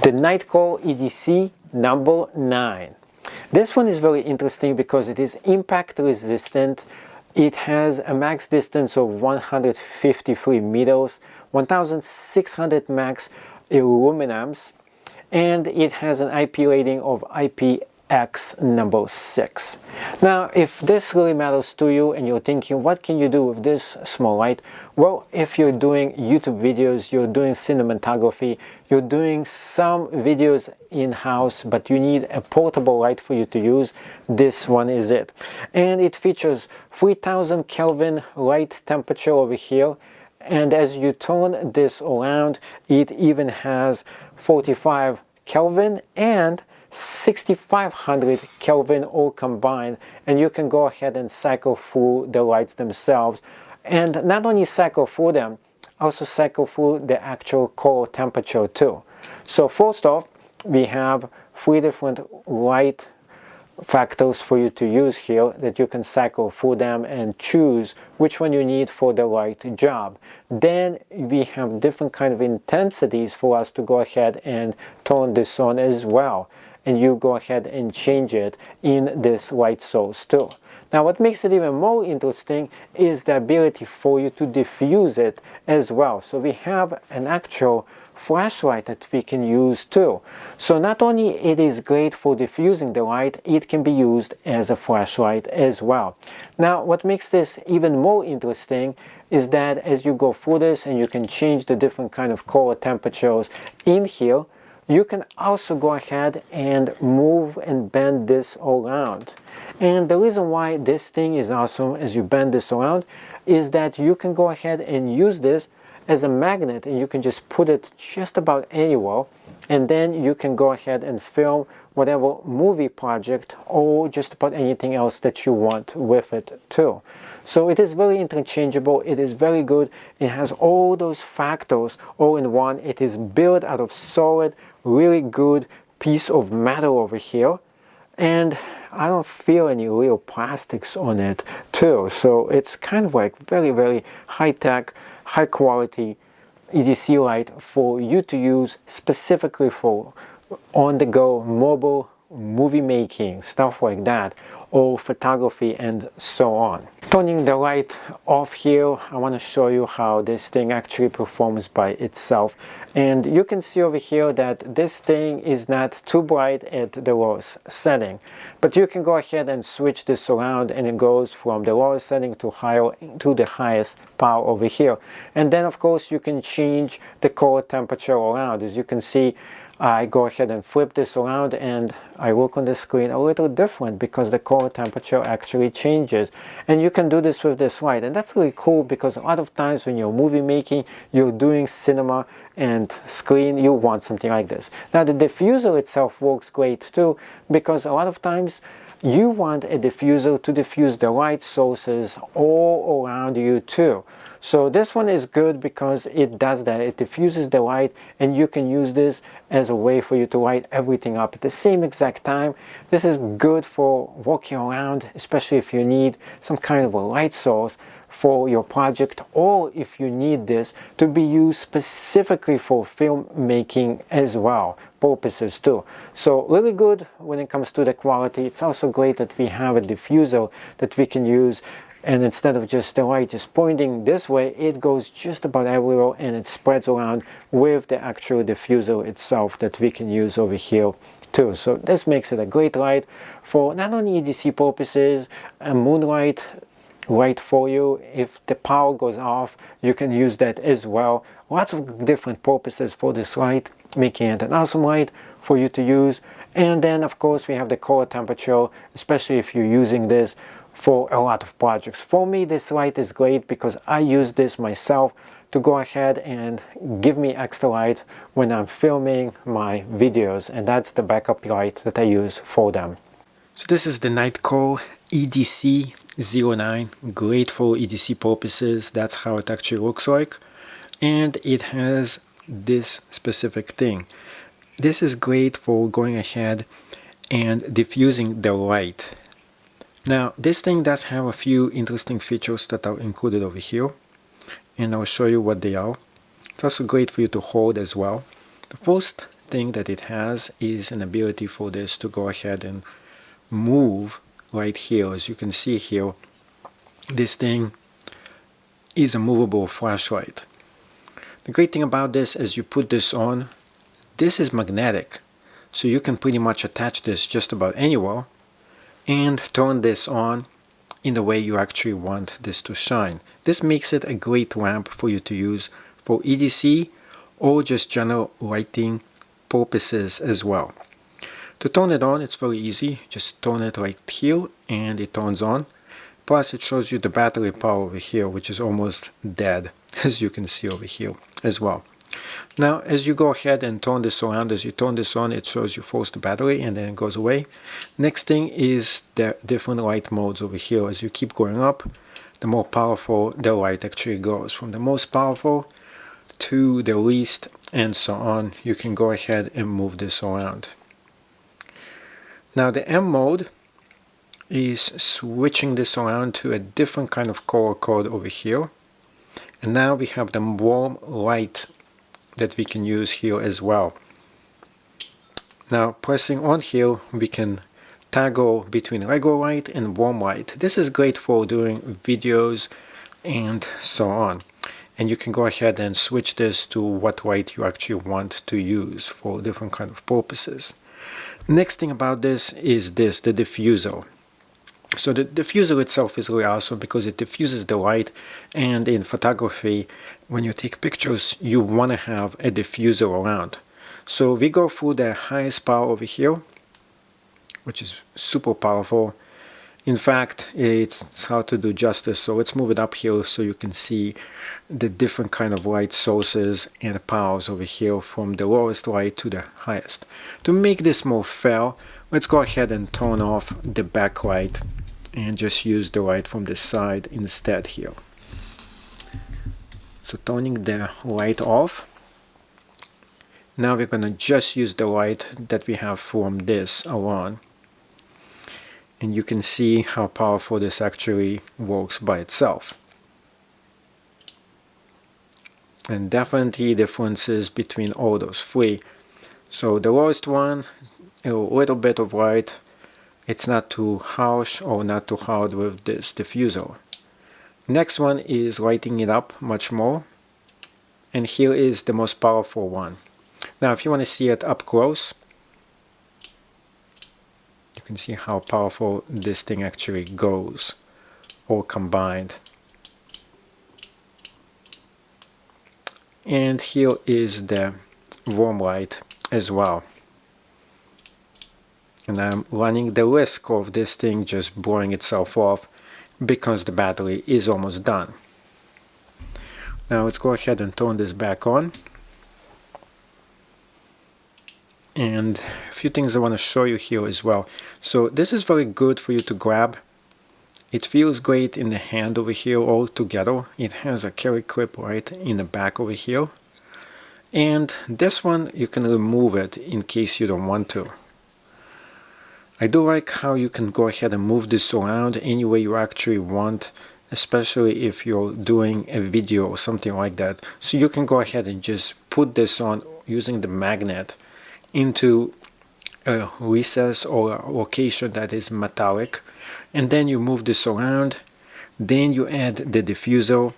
The Nitecore EDC number 9. This one is very interesting because it is impact resistant. It has a max distance of 153 meters, 1600 max illuminams, and it has an IP rating of IPX number 6. Now, if this really matters to you and you're thinking, what can you do with this small light? Well, if you're doing YouTube videos, you're doing cinematography, you're doing some videos in-house, but you need a portable light for you to use, this one is it. And it features 3000 Kelvin light temperature over here, and as you turn this around, it even has 45 Kelvin and 6500 Kelvin all combined, and you can go ahead and cycle through the lights themselves, and not only cycle through them, also cycle through the actual core temperature too. So first off, we have 3 different light factors for you to use here that you can cycle through them and choose which one you need for the right job. Then we have different kind of intensities for us to go ahead and turn this on as well, and you go ahead and change it in this light source too. Now what makes it even more interesting is the ability for you to diffuse it as well. So we have an actual flashlight that we can use too. So not only it is great for diffusing the light, it can be used as a flashlight as well. Now what makes this even more interesting is that as you go through this and you can change the different kind of color temperatures in here, you can also go ahead and move and bend this around. And the reason why this thing is awesome as you bend this around is that you can go ahead and use this as a magnet, and you can just put it just about anywhere, and then you can go ahead and film whatever movie project or just about anything else that you want with it too. So it is very interchangeable, it is very good, it has all those factors all in one. It is built out of solid, really good piece of metal over here, and I don't feel any real plastics on it too. So it's kind of like very high-tech, high quality EDC light for you to use specifically for on-the-go mobile movie making, stuff like that, or photography and so on. Turning the light off here, I want to show you how this thing actually performs by itself. And you can see over here that this thing is not too bright at the lowest setting, but you can go ahead and switch this around and it goes from the lowest setting to higher to the highest power over here. And then of course you can change the color temperature around. As you can see, I go ahead and flip this around and I look on the screen a little different because the color temperature actually changes. And you can do this with this light, and that's really cool because a lot of times when you're movie making, you're doing cinema and screen, you want something like this. Now the diffuser itself works great too, because a lot of times you want a diffuser to diffuse the light sources all around you too. So this one is good because it does that. It diffuses the light, and you can use this as a way for you to light everything up at the same exact time. This is good for walking around, especially if you need some kind of a light source for your project, or if you need this to be used specifically for filmmaking as well purposes too. So really good when it comes to the quality. It's also great that we have a diffuser that we can use, and instead of just the light just pointing this way, it goes just about everywhere and it spreads around with the actual diffuser itself that we can use over here too. So this makes it a great light for not only EDC purposes, a moonlight light for you. If the power goes off, you can use that as well. Lots of different purposes for this light, making it an awesome light for you to use. And then of course we have the color temperature, especially if you're using this for a lot of projects. For me, this light is great because I use this myself to go ahead and give me extra light when I'm filming my videos, and that's the backup light that I use for them. So this is the Nitecore EDC09, great for EDC purposes. That's how it actually looks like, and it has this specific thing. This is great for going ahead and diffusing the light. Now this thing does have a few interesting features that are included over here, and I'll show you what they are. It's also great for you to hold as well. The first thing that it has is an ability for this to go ahead and move right here. As you can see here, this thing is a movable flashlight. The great thing about this, as you put this on, this is magnetic, so you can pretty much attach this just about anywhere and turn this on in the way you actually want this to shine. This makes it a great lamp for you to use for EDC or just general lighting purposes as well. To turn it on, it's very easy. Just turn it right here and it turns on. Plus it shows you the battery power over here, which is almost dead, as you can see over here as well. Now as you go ahead and turn this around, as you turn this on, it shows you first the battery and then it goes away. Next thing is the different light modes over here. As you keep going up, the more powerful the light actually goes, from the most powerful to the least and so on. You can go ahead and move this around. Now the M mode is switching this around to a different kind of color code over here. And now we have the warm light that we can use here as well. Now pressing on here, we can toggle between regular light and warm light. This is great for doing videos and so on. And you can go ahead and switch this to what light you actually want to use for different kind of purposes. Next thing about this is this, the diffuser. So the diffuser itself is really awesome because it diffuses the light, and in photography, when you take pictures, you want to have a diffuser around. So we go through the highest power over here, which is super powerful. In fact, it's hard to do justice, so let's move it up here so you can see the different kind of light sources and powers over here, from the lowest light to the highest. To make this more fair, let's go ahead and turn off the backlight and just use the light from the side instead here. So turning the light off. Now we're going to just use the light that we have from this alone. And you can see how powerful this actually works by itself. And definitely differences between all those three. So the lowest one, a little bit of light. It's not too harsh or not too hard with this diffuser. Next one is lighting it up much more. And here is the most powerful one. Now if you want to see it up close, you can see how powerful this thing actually goes, all combined. And here is the warm light as well. And I'm running the risk of this thing just blowing itself off because the battery is almost done. Now let's go ahead and turn this back on. And a few things I want to show you here as well. So this is very good for you to grab. It feels great in the hand over here all together. It has a carry clip right in the back over here. And this one, you can remove it in case you don't want to. I do like how you can go ahead and move this around any way you actually want, especially if you're doing a video or something like that. So you can go ahead and just put this on using the magnet into a recess or a location that is metallic, and then you move this around, then you add the diffuser,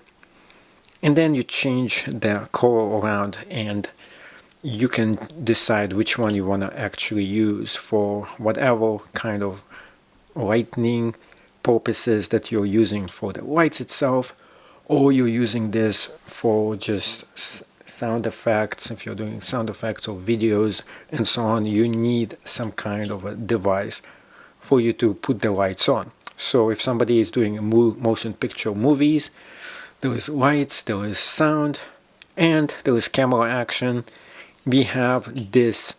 and then you change the color around, and you can decide which one you want to actually use for whatever kind of lighting purposes that you're using for the lights itself, or you're using this for just sound effects. If you're doing sound effects or videos and so on, you need some kind of a device for you to put the lights on. So if somebody is doing motion picture movies, there is lights, there is sound, and there is camera action. We have this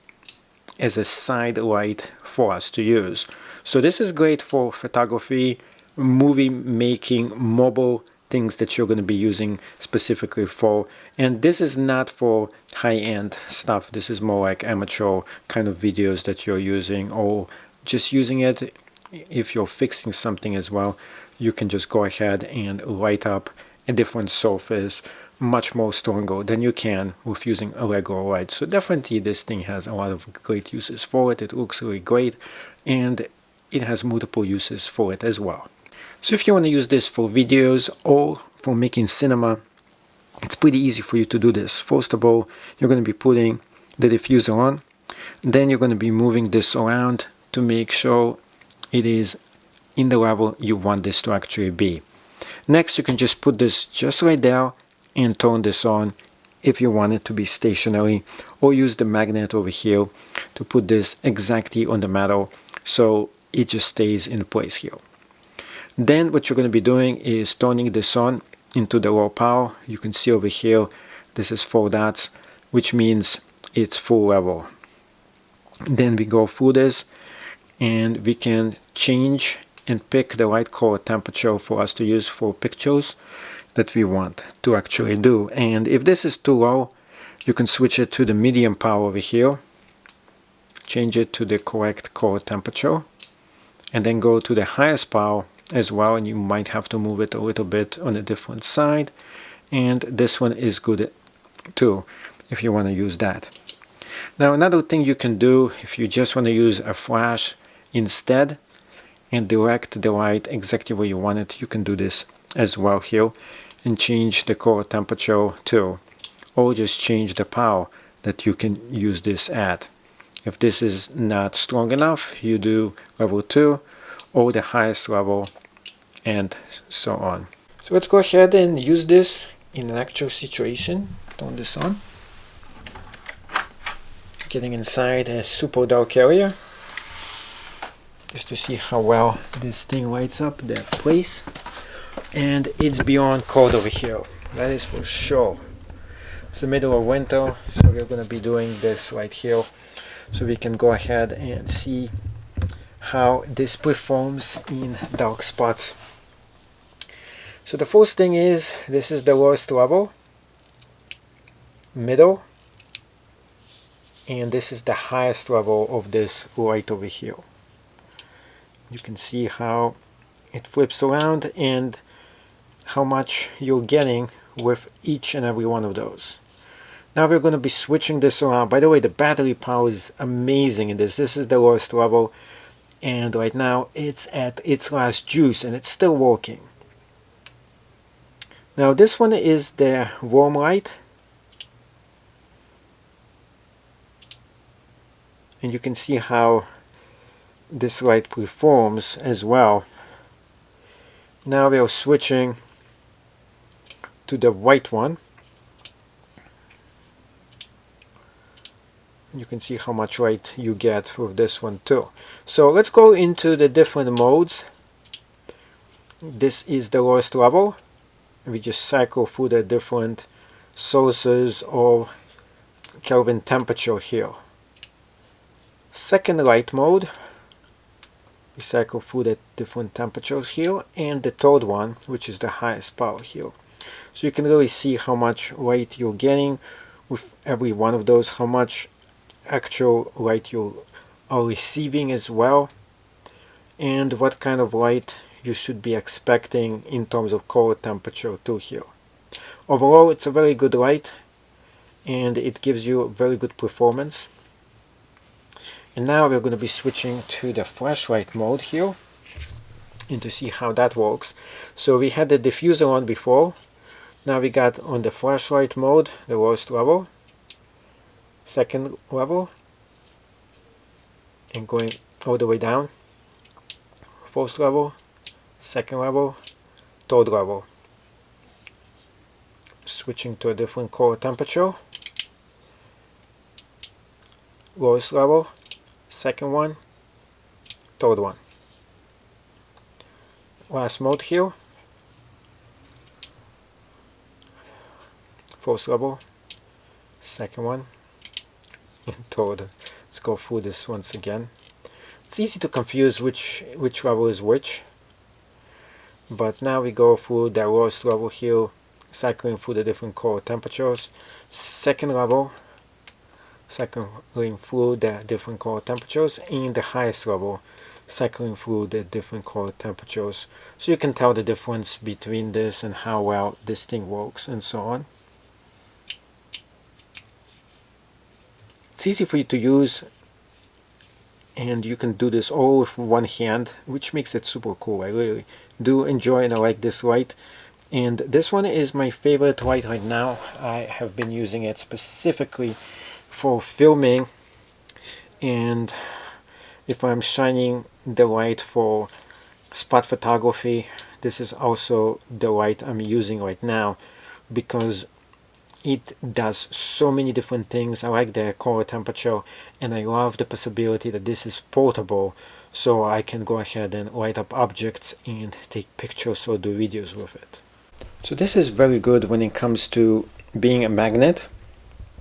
as a side light for us to use. So this is great for photography, movie making, mobile things that you're going to be using specifically for. And this is not for high-end stuff. This is more like amateur kind of videos that you're using, or just using it if you're fixing something as well. You can just go ahead and light up a different surface much more stronger than you can with using a regular light. So definitely this thing has a lot of great uses for it. It looks really great, and it has multiple uses for it as well. So if you want to use this for videos or for making cinema, it's pretty easy for you to do this. First of all, you're going to be putting the diffuser on, then you're going to be moving this around to make sure it is in the level you want this to actually be. Next, you can just put this just right there and turn this on if you want it to be stationary, or use the magnet over here to put this exactly on the metal so it just stays in place here. Then what you're going to be doing is turning this on into the low power. You can see over here this is 4 dots, which means it's full level. Then we go through this and we can change and pick the right color temperature for us to use for pictures that we want to actually do. And if this is too low, you can switch it to the medium power over here, change it to the correct color temperature, and then go to the highest power as well, and you might have to move it a little bit on a different side. And this one is good too if you want to use that. Now another thing you can do if you just want to use a flash instead and direct the light exactly where you want it, you can do this as well here and change the color temperature too, or just change the power that you can use this at. If this is not strong enough, you do level 2 or the highest level, and so on. So let's go ahead and use this in an actual situation. Turn this on. Getting inside a super dark area just to see how well this thing lights up the place. And it's beyond cold over here, that is for sure. It's the middle of winter, so we're going to be doing this right here, so we can go ahead and see how this performs in dark spots. So the first thing is, this is the lowest level, middle, and this is the highest level of this light over here. You can see how it flips around and how much you're getting with each and every one of those. Now we're going to be switching this around. By the way, the battery power is amazing in this. This is the lowest level, and right now it's at its last juice and it's still working. Now this one is the warm light, and you can see how this light performs as well. Now we are switching to the white one. You can see how much light you get with this one too. So let's go into the different modes. This is the lowest level. We just cycle through the different sources of Kelvin temperature here. Second light mode, we cycle through the different temperatures here, and the third one, which is the highest power here. So you can really see how much light you're getting with every one of those, how much actual light you are receiving as well, and what kind of light you should be expecting in terms of color temperature too here. Overall, it's a very good light and it gives you very good performance. And now we're going to be switching to the flashlight mode here and to see how that works. So we had the diffuser on before. Now we got on the flashlight mode, the lowest level, second level, and going all the way down, first level, second level, third level. Switching to a different color temperature, lowest level, second one, third one. Last mode here, first level, second one, and third. Let's go through this once again. It's easy to confuse which level is which, but now we go through the lowest level here, cycling through the different color temperatures. Second level, cycling through the different color temperatures, and the highest level, cycling through the different color temperatures, so you can tell the difference between this and how well this thing works and so on. It's easy for you to use, and you can do this all with one hand, which makes it super cool. I really do enjoy and I like this light. And this one is my favorite light right now. I have been using it specifically for filming, and if I'm shining the light for spot photography, this is also the light I'm using right now because it does so many different things. I like the color temperature, and I love the possibility that this is portable, so I can go ahead and light up objects and take pictures or do videos with it. So this is very good when it comes to being a magnet.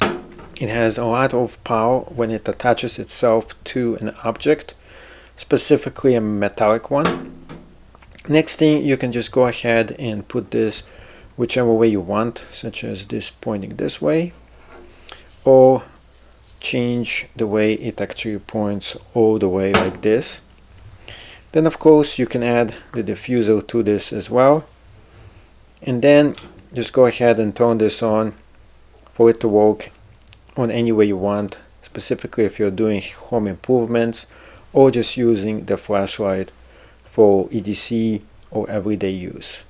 It has a lot of power when it attaches itself to an object, specifically a metallic one. Next thing, you can just go ahead and put this whichever way you want, such as this pointing this way, or change the way it actually points all the way like this. Then of course you can add the diffuser to this as well, and then just go ahead and turn this on for it to work on any way you want, specifically if you're doing home improvements or just using the flashlight for EDC or everyday use.